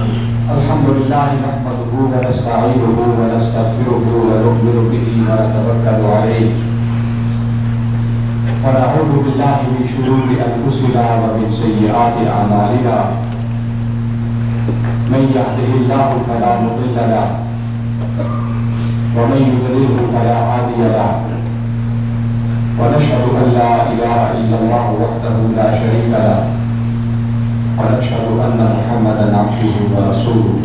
الحمد لله نحمده ونستعينه ونستغفره ونؤمن به ونتوكل عليه ونعوذ بالله من شرور انفسنا ومن سيئات اعمالنا من يهده الله فلا مضل له ومن يضلله فلا هادي له ونشهد ان لا اله الا الله وحده لا شريك له ونشهد أن محمدا عبده ورسوله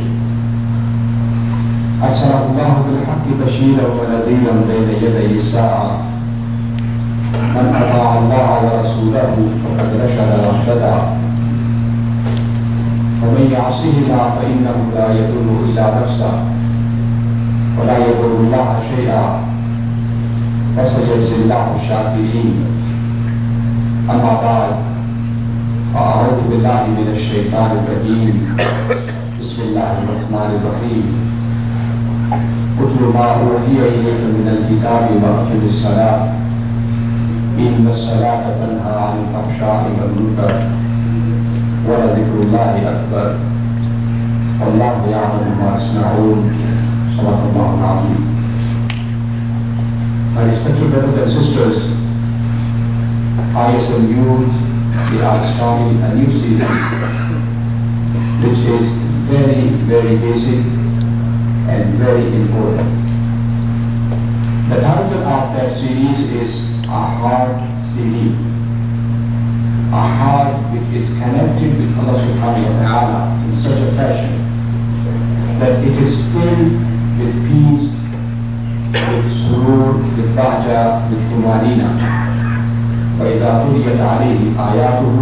أرسله الله بالحق بشيرا ونذيرا بين يدي الساعة من أطاع الله ورسوله فقد رشد واهتدى ومن يعصهما فإنه لا يضر إلا نفسه ولا يضر الله شيئا وسيجزي الله الشاكرين أما بعد أعوذ بالله من الشيطان الرجيم بسم الله الرحمن الرحيم اتل ما أوحي إليك من الكتاب وأقم الصلاة إن الصلاة تنهى عن الفحشاء والمنكر ولذكر الله أكبر والله يعلم ما تصنعون صدق الله العظيم. My respected brothers and sisters, ISM Youth, we are starting a new series which is very, very basic and very important. The title of that series is A Heart Series. A heart which is connected with Allah SWT in such a fashion that it is filled with peace, with surur, with bahja, with tumanina. وإذا تليت عليه آياته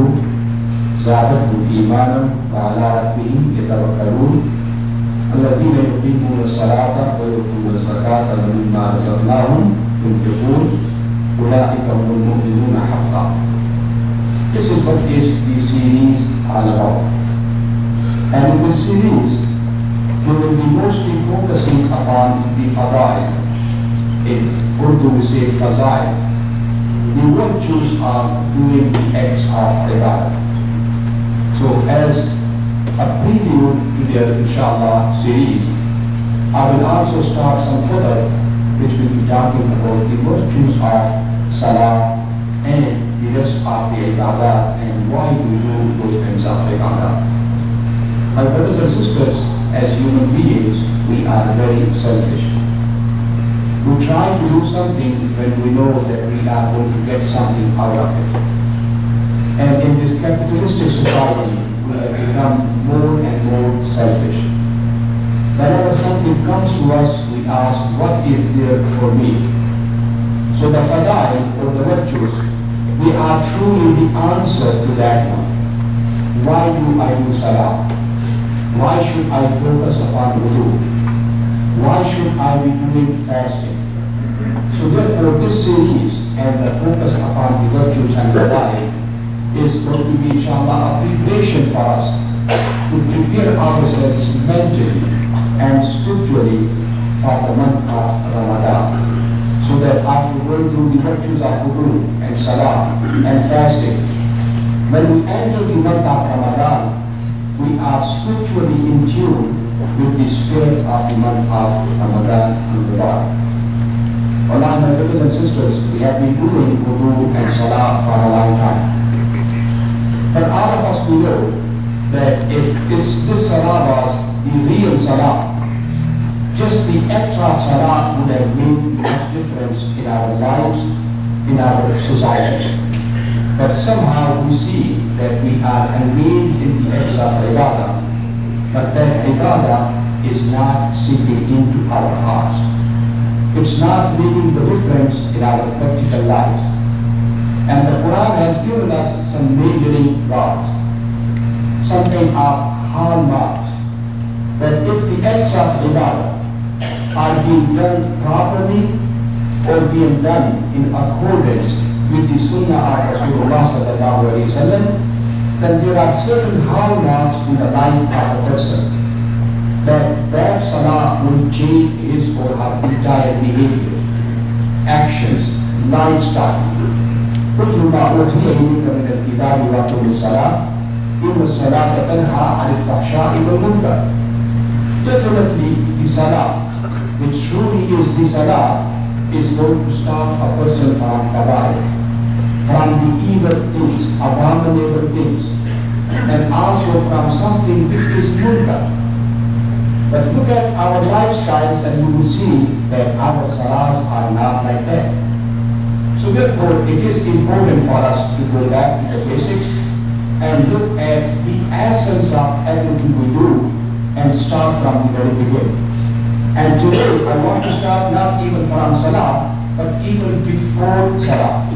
زادتهم إيمانا وعلى ربهم يتوكلون الذين يقيمون الصلاة ويؤتون الزكاة ومما رزقناهم ينفقون أولئك هم المؤمنون حقا. This is what is the series all about. And in this series, we will be mostly focusing upon the fadail. In Urdu we say fazail, the virtues of doing the acts of ibadah. So as a prelude to their inshallah series, I will also start some further which will be talking about the virtues of salah and the rest of the ibadah and why we do those kinds of ibadah. My brothers and sisters, as human beings, we are very selfish. We try to do something when we know that we are going to get something out of it. And in this capitalistic society, we have become more and more selfish. Whenever something comes to us, we ask, what is there for me? So the fadail, or the virtues, we are truly the answer to that one. Why do I do salah? Why should I focus upon wudu? Why should I be doing fasting? So therefore this series and the focus upon the virtues and the life is going to be inshallah a preparation for us to prepare ourselves mentally and spiritually for the month of Ramadan. So that after going through the virtues of wudu and salah and fasting, when we enter the month of Ramadan, we are spiritually in tune with the spirit of the month of Ramadan and Ramadan. Allah, my brothers and sisters, we have been doing wudu and salah for a long time. But all of us we know that if this salah was the real salah, just the act of salah would have made much difference in our lives, in our society. But somehow we see that we are engaged in the acts of ibadah, but that ibadah is not sinking into our hearts. It's not making the difference in our practical lives. And the Quran has given us some measuring rods, some kind of hallmarks, that if the acts of ibadah are being done properly or being done in accordance with the sunnah of Rasulullah SAW, then there are certain hallmarks in the life of a person that salah will change his or her entire behavior, actions, lifestyle. اتل ما أوحي إليك من الكتاب وأقم الصلاة إِنَّ الصَّلَاةَ تَنْهَى عَنِ الْفَحْشَاءِ وَالْمُنكَرِ. Definitely the salah, which truly is the salah, is going to stop a person from kabair, from the evil things, abominable things, and also from something which is munkar. But look at our lifestyles and you will see that our salahs are not like that. So therefore, it is important for us to go back to the basics and look at the essence of everything we do and start from the very beginning. And today, I want to start not even from salah, but even before salah.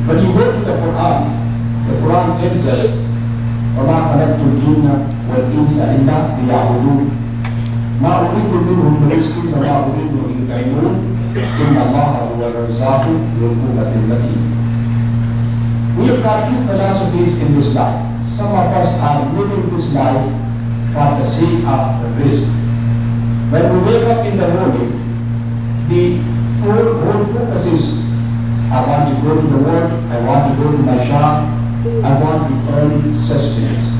When you go to the Quran tells us, وَمَا خَلَقْتُ الْجِنَّ وَالْإِنسَ إِلَّا لِيَعْبُدُونِ مَا أُرِيدُ مِنْهُم مِّن رِزْقٍ وَمَا أُرِيدُ أَن يُطْعِمُونِ إِنَّ اللَّهَ هُوَ الرَّزَّاقُ ذُو الْقُوَّةِ الْمَتِينُ. We have got two philosophies in this life. Some of us are living this life for the sake of the risk. When we wake up in the morning, the whole focus is, I want to go to the work, I want to go to my shop, I want to earn sustenance.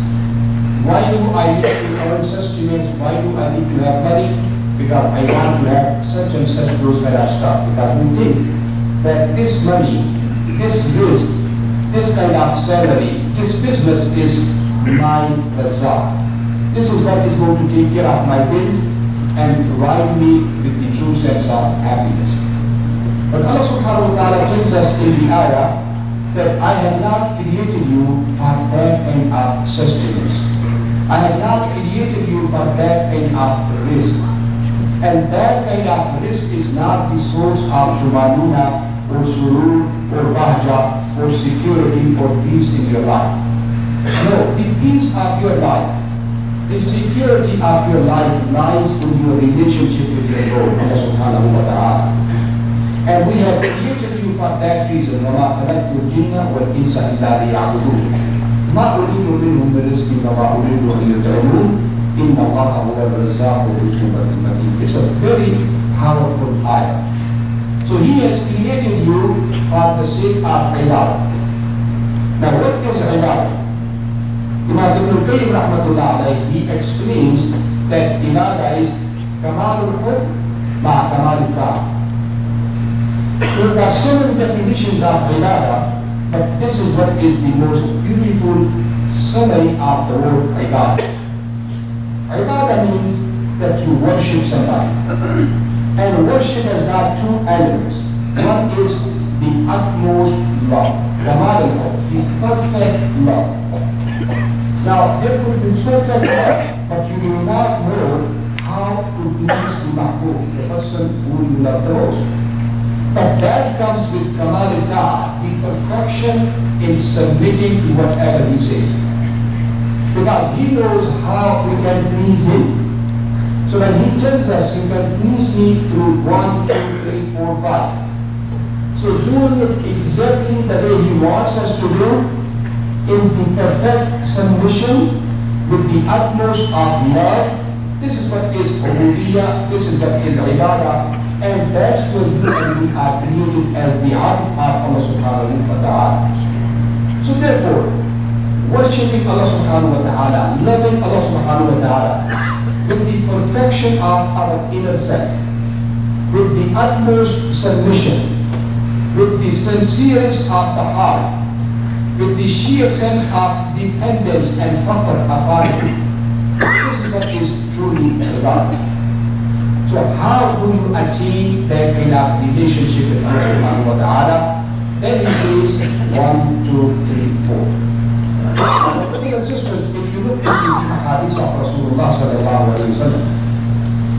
Why do I need to earn sustenance? Why do I need to have money? Because I want to have such and such those kind of stuff. Because we think that this money, this risk, this kind of salary, this business is my result. This is what is going to take care of my bills and provide me with the true sense of happiness. But Allah SWT tells us in the ayah that I have not created you for that kind of sustenance. I have not created you for that kind of risk. And that kind of risk is not the source of tumanina or surur or bahja or security or peace in your life. No, the peace of your life, the security of your life lies in your relationship with your Lord, Allah subhanahu wa ta'ala. And we have created you for that reason. وَمَا خَلَقْتُ الْجِنَّ وَالْإِنسَ إِلَّا لِيَعْبُدُونِ مَا أُرِيدُ مِنْهُم مِّن رِزْقٍ وَمَا أُرِيدُ أَن يُطْعِمُونِ إِنَّ اللَّهَ هُوَ الرَّزَّاقُ ذُو الْقُوَّةِ الْمَتِينُ. It's a very powerful ayah. So He has created you for the sake of ibadah. Now what is ibadah? Imam Ibn al-Qayyim rahmatullah alayhi, he explains that ibadah is kamal al-hub ma kamal al-ta'ah. There are so many definitions of ibadah, but this is what is the most beautiful summary of the word ibadah. Ibadah means that you worship somebody. And worship has got two elements. One is the utmost love, the perfect love. Now, there could be perfect love, but you do not know how to please the mahbub, the person who you love the most. But that comes with kamal al-ta'ah, the perfection in submitting to whatever he says. Because he knows how we can please him. So when he tells us, you can please me through 1, 2, 3, 4, 5. So doing it exactly the way he wants us to do, in the perfect submission, with the utmost of love, this is what is ubudiyyah, this is what is ibadah, and that's what you and we are created as the abd of Allah subhanahu wa ta'ala. So therefore, worshiping Allah subhanahu wa ta'ala, loving Allah subhanahu wa ta'ala, with the perfection of our inner self, with the utmost submission, with the sincerest of the heart, with the sheer sense of dependence and faqr upon Him. This is what is truly ibadah. So how do you attain that kind of relationship with Allah subhanahu wa ta'ala? Then he says 1, 2, 3, 4. Brothers and sisters, if you look at the hadith of Rasulullah sallallahu alayhi wa sallam,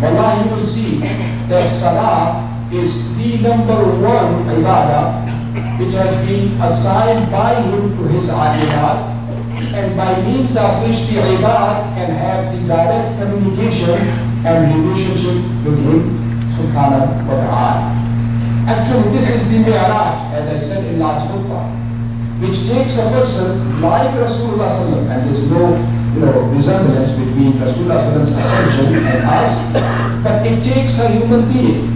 wallahi you will see that salah is the number one ibadah which has been assigned by him to his ibadah, and by means of which the ibadah can have the direct communication and relationship with him subhanahu wa ta'ala. Actually, this is the mi'raj, as I said in last khutbah, which takes a person like Rasulullah sallallahu, and there is no resemblance between Rasulullah sallallahu ascension and us, but it takes a human being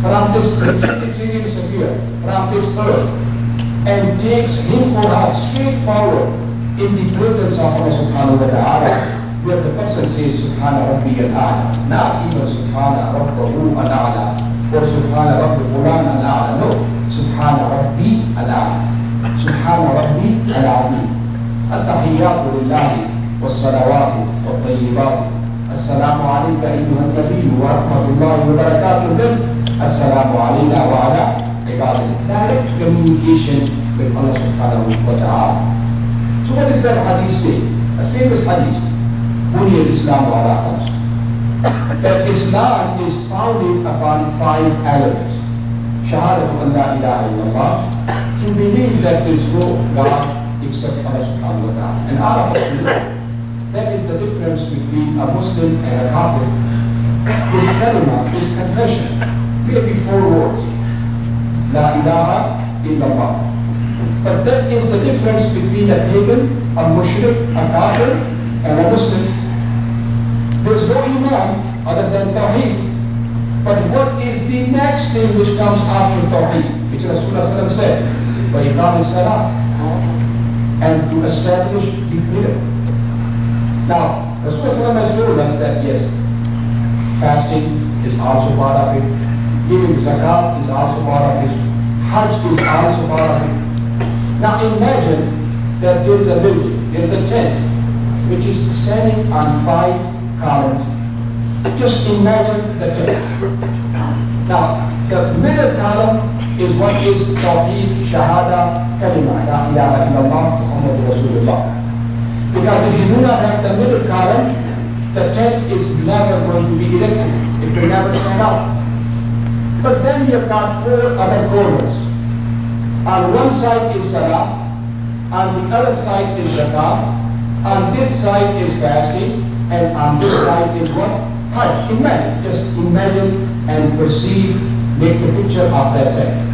from this utilitarian sphere, from this earth, and takes him or her straight forward in the presence of Allah subhanahu wa ta'ala, where the person says Subhana Rabbi al-A'la, not even Subhana Rabbahu al-A'la or Subhana Rabbi Fulan al-A'la, no, Subhana Rabbi al-A'la, Subhana Rabbi al-Azim. التحيات لله والصلوات والطيبات السلام عليك أيها النبي ورحمة الله وبركاته السلام علينا وعلى عباد الله. Direct communication with Allah subhanahu wa ta'ala. So what does that hadith say? A famous hadith. بني الإسلام على خمس. That Islam is founded upon 5 elements. شهادة أن لا إله إلا الله. To believe that there is no God except Allah subhanahu wa ta'ala. And all of us know that is the difference between a Muslim and a Kafir. This kalima, this confession, may be 4 words. La ilaha illallah. But that is the difference between a pagan, a mushrik, a Kafir, and a Muslim. There is no iman other than Tawheed. But what is the next thing which comes after Tawheed? Which Rasulullah said, وَإِقَامِ الصَّلَاةِ, and to establish the prayer. Now, Rasulullah has told us that yes, fasting is also part of it, giving zakat is also part of it, hajj is also part of it. Now imagine that there is a building, there is a tent, which is standing on 5 columns. Just imagine the tent. Now, the middle column is what is Tawheed, Shahada, Kalima, La ilaha illallah, Muhammadur Rasulullah. Because if you do not have the middle column, the tent is never going to be erected. It will never stand up. But then you have got 4 other corners. On one side is Salah, on the other side is Zakat, on this side is fasting, and on this side is what? Hajj. Imagine, just imagine and perceive, make the picture of that tent.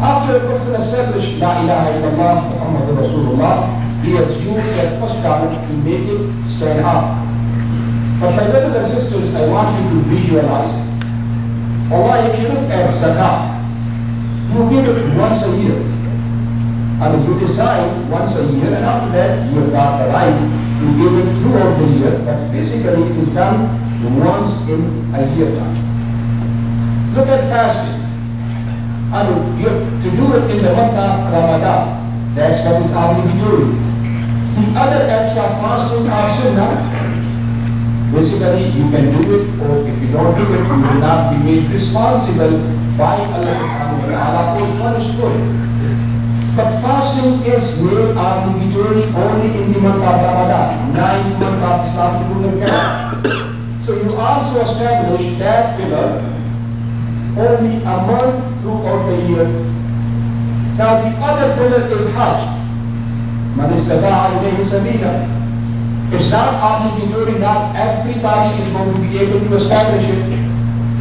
After a person established La ilaha illallah Muhammadur Rasulullah, he has used that first column to make it stand up. But my brothers and sisters, I want you to visualize it. Allah, if you look at zakat, you give it once a year. I mean, you decide once a year, and after that, you have got the right to give it throughout the year, but basically it is done once in a year time. Look at fasting. I mean, you have to do it in the month of Ramadan. That's what is obligatory. The other acts of fasting are sunnah. Basically, you can do it, or if you don't do it, you will not be made responsible by Allah subhanahu wa ta'ala or punished for it. But fasting is made obligatory only in the month of Ramadan, 9th month of Islamic lunar calendar. So you also establish that pillar only a month throughout the year. Now the other pillar is Hajj. Man istata'a ilayhi sabila. It's not obligatory, not everybody is going to be able to establish it.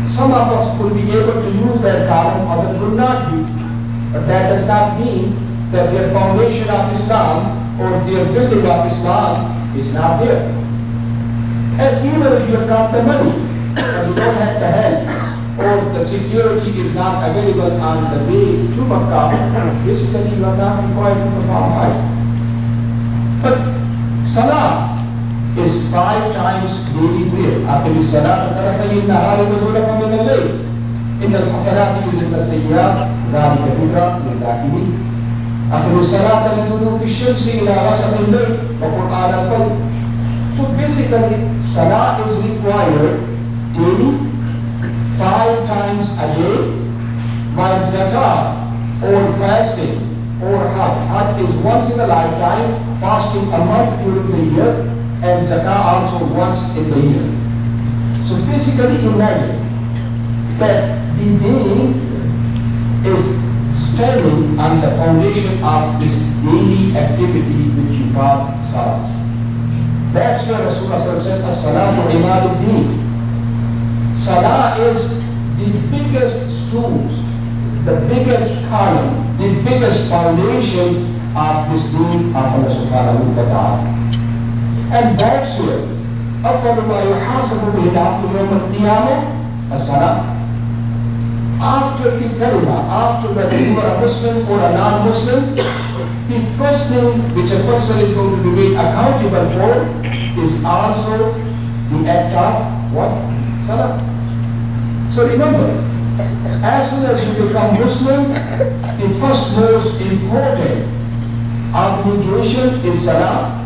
Some of us will be able to use that column, others will not be. But that does not mean that their foundation of Islam or their building of Islam is not there. And even if you have got the money, but you don't have the help, or the security is not available on the way to Makkah, basically you are not required to perform Hajj. But Salah is 5 times daily prayer. أقم الصلاة طرفي النهار وزلفا من الليل إن الحسنات يذهبن السيئات ذلك ذكرى للذاكرين. أقم الصلاة لدلوك الشمس إلى غسق الليل وقرآن الفجر. So basically, Salah is required daily, 5 times a day, while Zakat or fasting or Hajj is once in a lifetime, fasting a month during the year, and Zakat also once in the year. So basically imagine that the deen is standing on the foundation of this daily activity which you call Salah. That's where Rasulullah said, As-salatu imaduddin. Salah is the biggest stools, the biggest column, the biggest foundation of this deen of Allah subhanahu wa ta'ala. And that's where أفضل ما يحاسب به العبد يوم القيامة الصلاة. After the kalima, after whether you are a Muslim or a non-Muslim, the first thing which a person is going to be made accountable for is also the act of what? Salah. So remember, as soon as you become Muslim, the first most important obligation is Salah.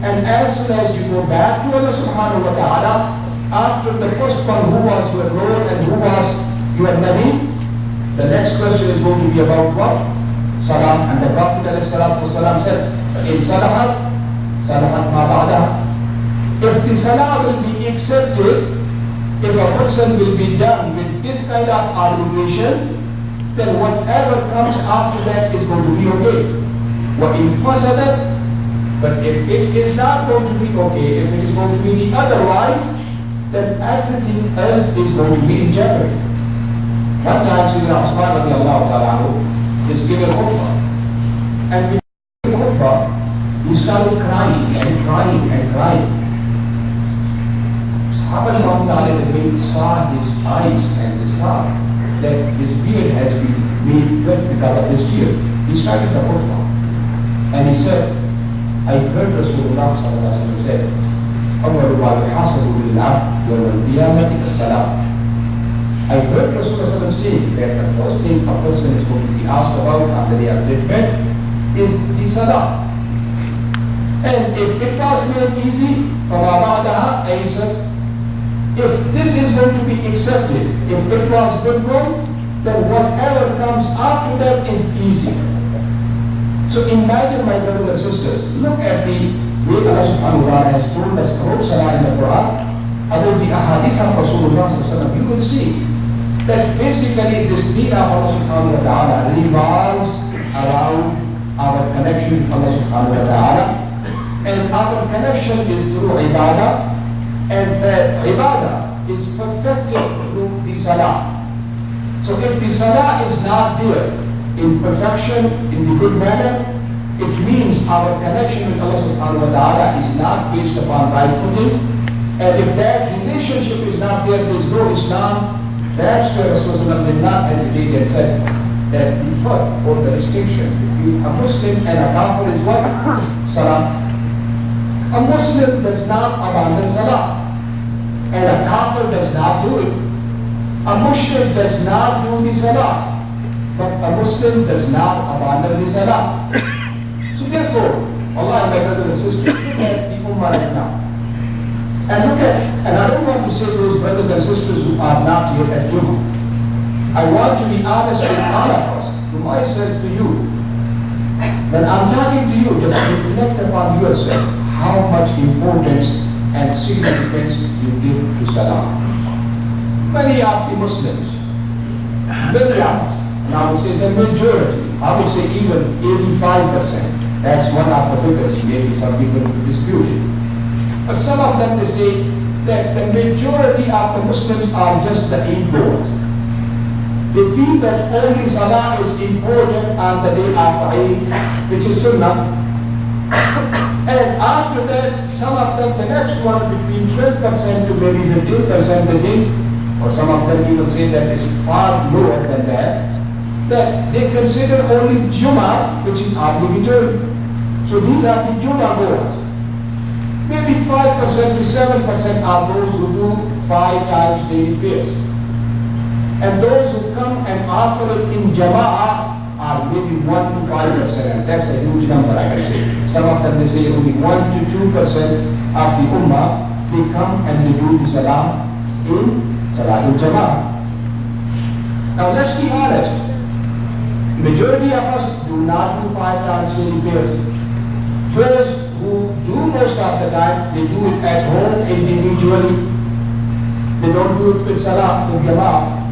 And as soon as you go back to Allah subhanahu wa ta'ala, after the first one, who was your Lord and who was your Nabi, the next question is going to be about what? Salah. And the Prophet ﷺ said, in Salahat, Salahat ma ba'daha. If the Salah will be accepted, if a person will be done with this kind of obligation, then whatever comes after that is going to be okay. وَإِنْ فَسَدَتْ. But if it is not going to be okay, if it is going to be the otherwise, then everything else is going to be in jeopardy. One time, Sayyidina Usman radiallahu ta'ala is given khutbah. And with the khutbah, he started crying and crying and crying. Sahaba saw his eyes and they saw that his beard has been made wet because of his tears. He started the khutbah. And he said, I heard Rasulullah SAW say, أول ما يحاسب للعبد يوم القيامة الصلاة. I heard Rasulullah say that the first thing a person is going to be asked about on the day of judgment is the salah. And if it was made easy, فَمَا بَعْدَهَا أَيْسَرْ. If this is going to be accepted, if it was good one, then whatever comes after that is easy. So imagine, my brothers and sisters, look at the way Allah subhanahu wa ta'ala has told us about Salah in the Quran, about the ahadith of Rasulullah sallallahu alaihi wasallam. You will see that basically this deen of Allah subhanahu wa ta'ala revolves around our connection with Allah subhanahu wa ta'ala. And our connection is through ibadah, and the ibadah is perfected through the salah. So if the salah is not there in perfection, in the good manner, it means our connection with Allah subhanahu wa ta'ala is not based upon right footing. And if that relationship is not there, there is no Islam. That's where Rasulullah did not hesitate and said that the first or the distinction between a Muslim and a kafir is what? Salah. A Muslim does not abandon Salah, and a kafir does not do it. A mushrik does not do the Salah, but a Muslim does not abandon the Salah. So therefore, Allah, my brothers and sisters, look at the Ummah right now. And look at, and I don't want to say those brothers and sisters who are not here at Jummah. I want to be honest with all of us, to myself, to you. When I'm talking to you, just reflect upon yourself how much importance and significance you give to Salah. Many of the Muslims, many of us, and I would say the majority, I would say even 85%, that's one of the figures, maybe some people dispute it. But some of them, they say that the majority of the Muslims are just the Eid-goers. They feel that only Salah is important on the day of Eid, which is Sunnah. And after that, some of them, the next one, between 12% to maybe 15%, they think, or some of them even say that it's far lower than that they consider only Jummah, which is obligatory. So these are the Jummah goers. Maybe 5% to 7% are those who do 5 times daily prayers. And those who come and offer it in Jama'ah are maybe 1 to 5%, and that's a huge number, I can say. Some of them, they say only 1 to 2% of the Ummah, they come and they do the Salah in Salatul Jama'ah. Now let's be honest, majority of us do not do 5 times daily prayers. Those who do most of the time, they do it at home individually. They don't do it with Salah in Jama'ah.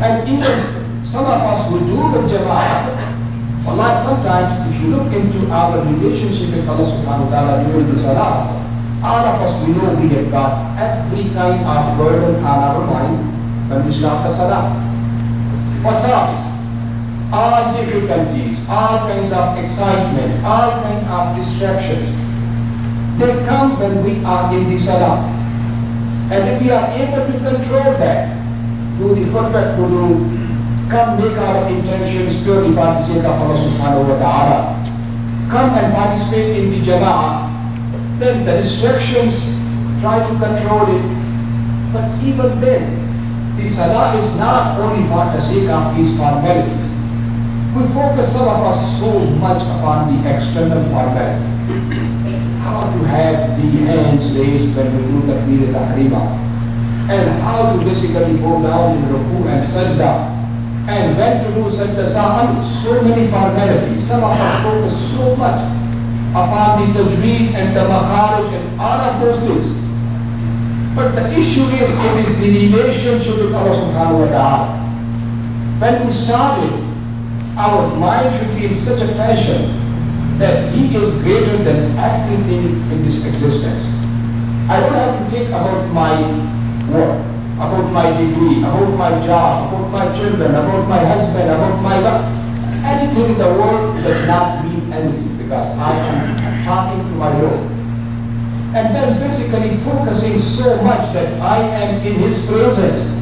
And even some of us who do with Jama'ah, Allah, sometimes if you look into our relationship with Allah subhanahu wa ta'ala during the Salah, all of us, we know we have got every kind of burden on our mind when we start the Salah. Wasa'is, all difficulties, all kinds of excitement, all kinds of distractions, they come when we are in the Salah. And if we are able to control that, do the perfect wudu, come make our intentions purely for the sake of Allah subhanahu wa ta'ala, come and participate in the jama'ah, then the distractions, try to control it. But even then, the salah is not only for the sake of these formalities. We focus, some of us, so much upon the external formality. How to have the hands raised when we do takbir al-tahrima, and how to basically go down in ruku and sajda, and when to do sajda sahwi. So many formalities. Some of us focus so much upon the tajweed and the makharij and all of those things. But the issue is, it is the relationship with Allah subhanahu wa ta'ala. When we started, our mind should be in such a fashion that He is greater than everything in this existence. I don't have to think about my work, about my degree, about my job, about my children, about my husband, about my wife. Anything in the world does not mean anything, because I am talking to my Lord. And then basically focusing so much that I am in His presence.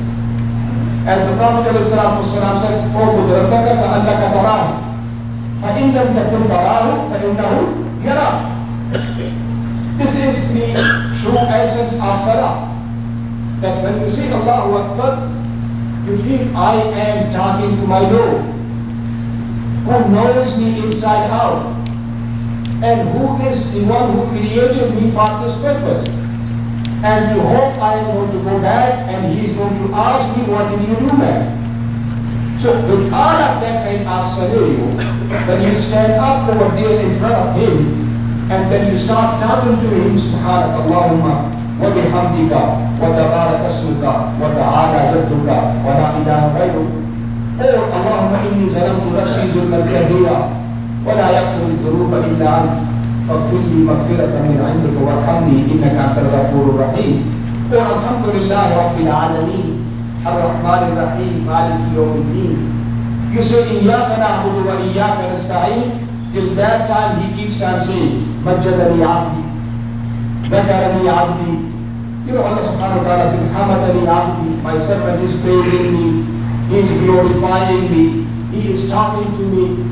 As the Prophet ﷺ said, "O Qudratka ka'annaka tarahu, fa in lam takun tarahu, fa innahu yarak." This is the true essence of Salah. That when you say Allahu Akbar, you feel I am talking to my Lord, who knows me inside out, and who is the one who created me for this purpose, and to whom I am going to go back, and He is going to ask me, what did you do, man? So with all of that kind of scenario, when you stand up over there in front of Him, and then you start talking to Him, Subhanaka Allahumma wa bihamdika wa tabaraka ismuka wa ta'ala jadduka wa la ilaha ghayruk. Oh Allahumma inni zalamtu nafsi zulman kathira wa la yaghfiru dhunuba illa anta faghfir li maghfiratan min 'indika warhamni innaka antal ghafurur rahim. Oh alhamdulillahi rabbil alamin ar-rahmanir rahim maliki yawmiddin. You say iyyaka na'budu wa iyyaka nasta'in. Till that time He keeps on saying, Majjadani abdi, Dhakarani abdi. You know, Allah subhanahu wa ta'ala says, Hamadani abdi, my servant is praising me, He is glorifying me, He is talking to me.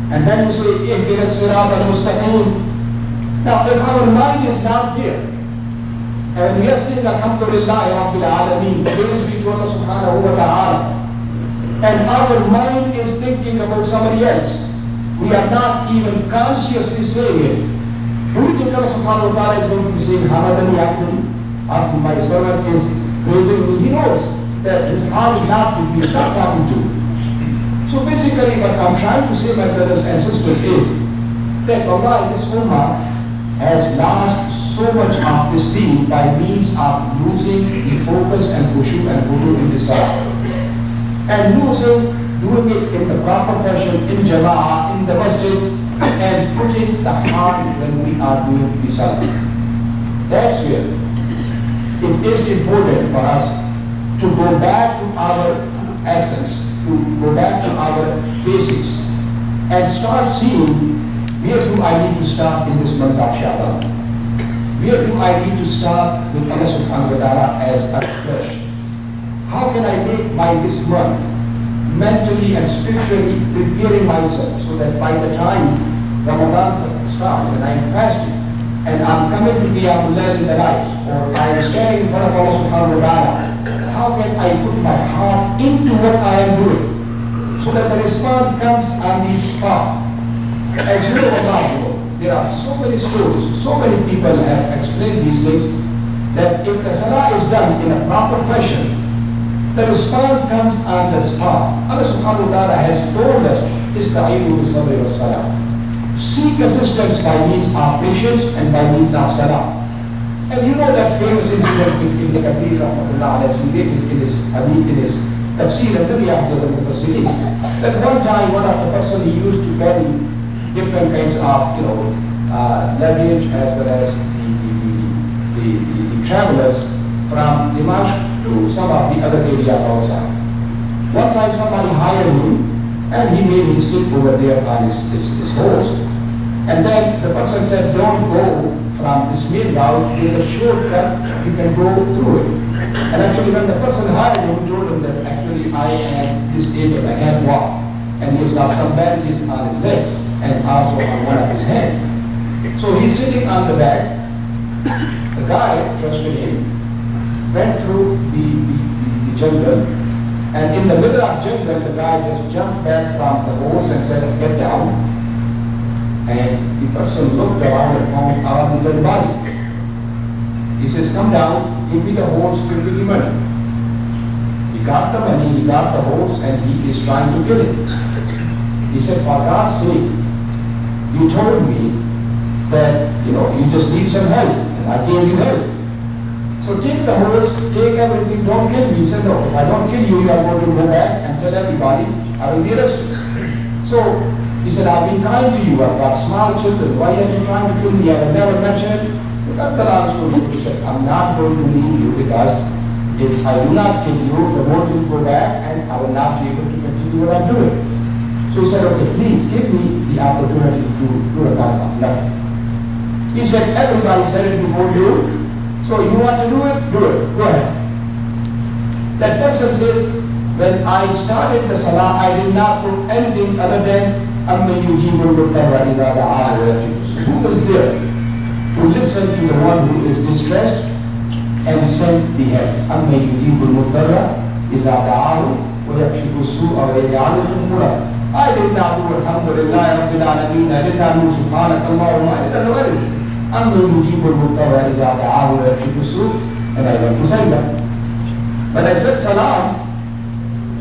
And then you say, Ihdina sirat al-mustaqim. Now, if our mind is not there, and we are saying, Alhamdulillah, Rabbil Alameen, praise be to Allah subhanahu wa ta'ala, and our mind is thinking about somebody else, we are not even consciously saying it. Do you think Allah subhanahu wa ta'ala is going to be saying, Hamadani abdi, after my servant is praising me? He knows that his heart is not with me, he is not talking to. So basically what I'm trying to say, my brothers and sisters, is that Allah, this ummah has lost so much of this deen by means of losing the focus and khushu and wudu in the salah. And doing it in the proper fashion, in jama'ah, in the masjid, and putting the heart when we are doing the salah. That's where it is important for us to go back to our essence, to go back to our basics, and start seeing, where do I need to start in this month of Sha'ban? Where do I need to start with Allah subhanahu wa ta'ala as a fresh? How can I make this month mentally and spiritually preparing myself so that by the time Ramadan starts and I'm fasting and I'm coming to Qiyamul Layl in the night, or I am standing in front of Allah subhanahu wa ta'ala, how can I put my heart into what I am doing so that the response comes on the spot? As you know, there are so many stories, so many people have explained these things, that if the salah is done in a proper fashion, the response comes on the spot. Allah subhanahu wa ta'ala has told us, Ista'inu bis-sabri was-salah. Seek assistance by means of patience and by means of salah. And you know that famous incident in Ibn Kathir rahmatullah as he related in his hadith, in his tafsir al-dunya of the Mufassirin, that one time one of the person he used to carry different kinds of, luggage as well as the travelers from Dimashq to some of the other areas outside. One time somebody hired him and he made him sit over there on his horse. And then the person said, don't go from this main route, there's a shortcut, you can go through it. And actually when the person hired him, he told him that actually actually I am disabled, I can't walk. And he's got some bandages on his legs and also on one of his hands. So he's sitting on the back. The guy trusted him, went through the jungle, and in the middle of jungle, the guy just jumped back from the horse and said, get down. And the person looked around and found our little body. He says, come down, give me the horse, give me the money. He got the money, he got the horse, and he is trying to kill it. He said, for God's sake, you told me that, you just need some help, and I gave you help. So take the horse, take everything, don't kill me. He said, no, if I don't kill you, you are going to go back and tell everybody I will be arrested. So he said, I've been kind to you, I've got small children, why are you trying to kill me? I will never mention it. He said, I'm not going to leave you because if I do not kill you, the boat will go back and I will not be able to continue what I'm doing. So he said, okay, please give me the opportunity to do a cause of nothing. He said, everybody said it before you, so you want to do it? Do it. Go ahead. That person says, when I started the salah, I did not put anything other than who is there to listen to the one who is distressed and send the help. I did not do alhamdulillah rabbil alameen, I did not do subhanakallahumma, I didn't know anything. And I went to say that. When I said salam,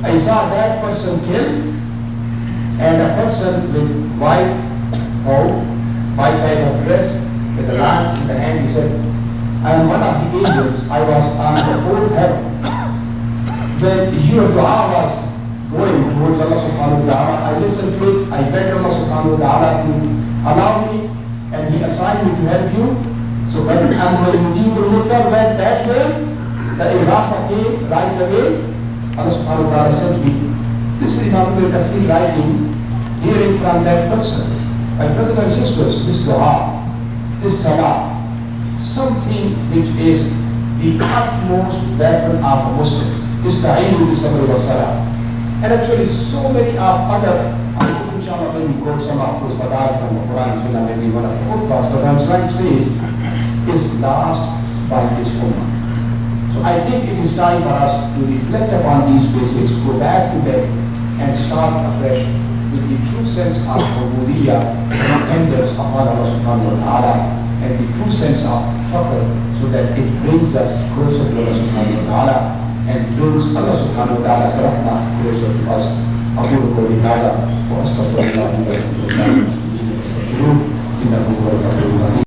I saw that person killed and a person with white type of dress, with a lance in the hand. He said, I am one of the angels. I was on the fourth heaven. When your dua was going towards Allah subhanahu wa ta'ala, I listened to it. I begged Allah subhanahu wa ta'ala to allow me, and He assigned me to help you. So when Amr went that way, the Ibrasa came right away. Allah subhanahu wa ta'ala sent me. This is Imam Ibn Kasir writing, hearing from that person. My brothers and sisters, this dua, this salah, something which is the utmost weapon of a Muslim. Ista'inu bi-sabr wa salah. And actually so many of other, inshallah maybe quote some of those fadail from the Quran, Sunnah, maybe one of the podcasts, but I'm trying to say is lost by this ummah. So I think it is time for us to reflect upon these basics, go back to bed and start afresh with the true sense of ubudiyyah, dependence upon Allah subhanahu wa ta'ala, and the true sense of faqr, so that it brings us closer to Allah subhanahu wa ta'ala and brings Allah subhanahu wa ta'ala's rahmah closer to us. أقول قولي هذا وأستغفر الله لي ولكم. إنه هو الغفور الرحيم.